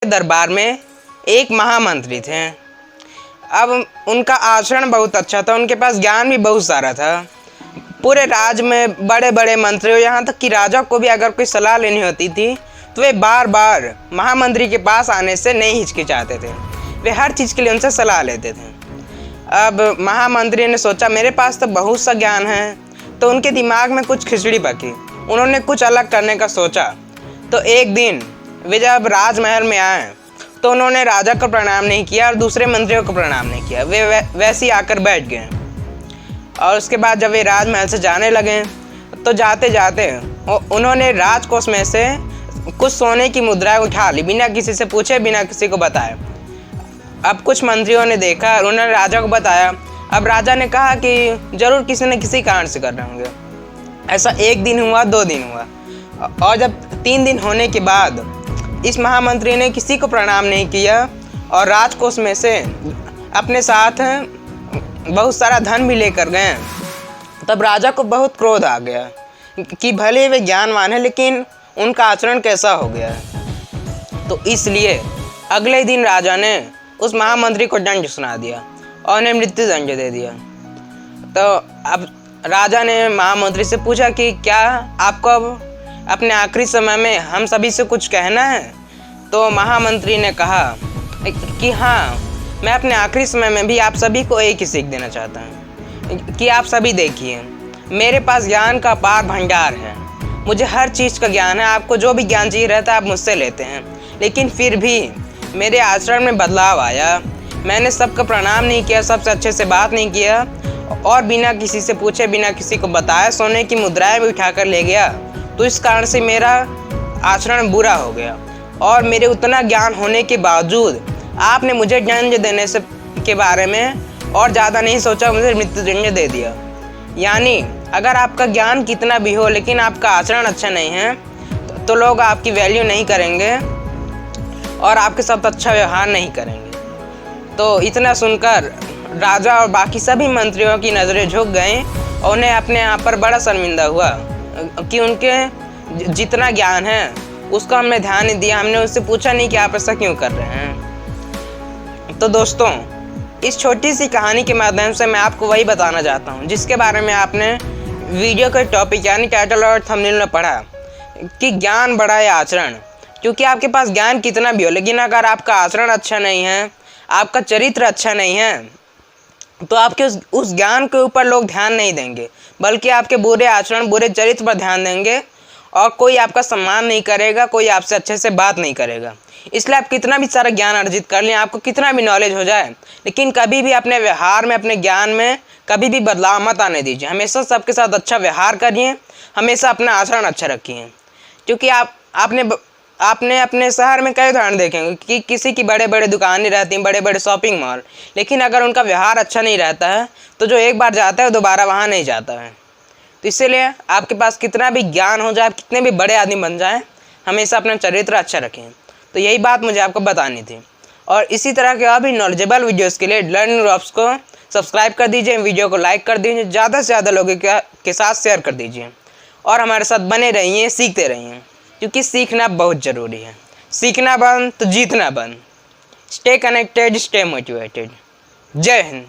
दरबार में एक महामंत्री थे। अब उनका आचरण बहुत अच्छा था, उनके पास ज्ञान भी बहुत सारा था। पूरे राज्य में बड़े बड़े मंत्री, यहाँ तक कि राजा को भी अगर कोई सलाह लेनी होती थी तो वे बार बार महामंत्री के पास आने से नहीं हिचकिचाते थे। वे हर चीज़ के लिए उनसे सलाह लेते थे। अब महामंत्री ने सोचा मेरे पास तो बहुत सा ज्ञान है, तो उनके दिमाग में कुछ खिचड़ी पकी। उन्होंने कुछ अलग करने का सोचा। तो एक दिन वे जब राजमहल में आए तो उन्होंने राजा को प्रणाम नहीं किया और दूसरे मंत्रियों को प्रणाम नहीं किया। वे वैसे ही आकर बैठ गए। और उसके बाद जब वे राजमहल से जाने लगे तो जाते जाते उन्होंने राजकोष में से कुछ सोने की मुद्राएं उठा ली, बिना किसी से पूछे, बिना किसी को बताए। अब कुछ मंत्रियों ने देखा, उन्होंने राजा को बताया। अब राजा ने कहा कि जरूर किसी न किसी कारण से कर रहे होंगे। ऐसा 1 दिन हुआ, 2 दिन हुआ, और जब 3 दिन होने के बाद इस महामंत्री ने किसी को प्रणाम नहीं किया और राजकोष में से अपने साथ बहुत सारा धन भी लेकर गए। तब राजा को बहुत क्रोध आ गया कि भले वे ज्ञानवान है लेकिन उनका आचरण कैसा हो गया है। तो इसलिए अगले दिन राजा ने उस महामंत्री को दंड सुना दिया और उन्हें मृत्यु दंड दे दिया। तो अब राजा ने महामंत्री से पूछा कि क्या आपको अब अपने आखिरी समय में हम सभी से कुछ कहना है? तो महामंत्री ने कहा कि हाँ, मैं अपने आखिरी समय में भी आप सभी को एक ही सीख देना चाहता हूँ कि आप सभी देखिए, मेरे पास ज्ञान का अपार भंडार है। मुझे हर चीज़ का ज्ञान है। आपको जो भी ज्ञान चाहिए रहता है आप मुझसे लेते हैं, लेकिन फिर भी मेरे आचरण में बदलाव आया। मैंने सबको प्रणाम नहीं किया, सबसे अच्छे से बात नहीं किया और बिना किसी से पूछे, बिना किसी को बताए सोने की मुद्राएं भी उठाकर ले गया। तो इस कारण से मेरा आचरण बुरा हो गया और मेरे उतना ज्ञान होने के बावजूद आपने मुझे दंड देने से के बारे में और ज़्यादा नहीं सोचा, मुझे मृत्यु दंड दे दिया। यानी अगर आपका ज्ञान कितना भी हो लेकिन आपका आचरण अच्छा नहीं है तो लोग आपकी वैल्यू नहीं करेंगे और आपके साथ अच्छा व्यवहार नहीं करेंगे। तो इतना सुनकर राजा और बाकी सभी मंत्रियों की नज़रें झुक गईं और उन्हें अपने आप पर बड़ा शर्मिंदा हुआ कि उनके जितना ज्ञान है उसका हमने ध्यान नहीं दिया। हमने उससे पूछा नहीं कि आप ऐसा क्यों कर रहे हैं। तो दोस्तों, इस छोटी सी कहानी के माध्यम से मैं आपको वही बताना चाहता हूँ जिसके बारे में आपने वीडियो के टॉपिक यानी टाइटल और थंबनेल में पढ़ा कि ज्ञान बड़ा है आचरण। क्योंकि आपके पास ज्ञान कितना भी हो लेकिन अगर आपका आचरण अच्छा नहीं है, आपका चरित्र अच्छा नहीं है, तो आपके उस ज्ञान के ऊपर लोग ध्यान नहीं देंगे, बल्कि आपके बुरे आचरण, बुरे चरित्र पर ध्यान देंगे और कोई आपका सम्मान नहीं करेगा, कोई आपसे अच्छे से बात नहीं करेगा। इसलिए आप कितना भी सारा ज्ञान अर्जित कर लें, आपको कितना भी नॉलेज हो जाए, लेकिन कभी भी अपने व्यवहार में, अपने ज्ञान में कभी भी बदलाव मत आने दीजिए। हमेशा सबके साथ अच्छा व्यवहार करिए, हमेशा अपना आचरण अच्छा रखिए। क्योंकि आपने अपने शहर में कई उदाहरण देखेंगे कि किसी की बड़े बड़े दुकानें रहती हैं, बड़े बड़े शॉपिंग मॉल, लेकिन अगर उनका व्यवहार अच्छा नहीं रहता है तो जो एक बार जाता है दोबारा वहाँ नहीं जाता है। तो इसीलिए आपके पास कितना भी ज्ञान हो जाए, आप कितने भी बड़े आदमी बन जाएं, हमेशा अपना चरित्र अच्छा रखें। तो यही बात मुझे आपको बतानी थी। और इसी तरह के और भी नॉलेजेबल वीडियोस के लिए लर्निंग ड्रॉप्स को सब्सक्राइब कर दीजिए, वीडियो को लाइक कर दीजिए, ज़्यादा से ज़्यादा लोगों के साथ शेयर कर दीजिए और हमारे साथ बने रहिए, सीखते रहिए, क्योंकि सीखना बहुत ज़रूरी है। सीखना बंद तो जीतना बंद। Stay connected, stay motivated. जय हिंद।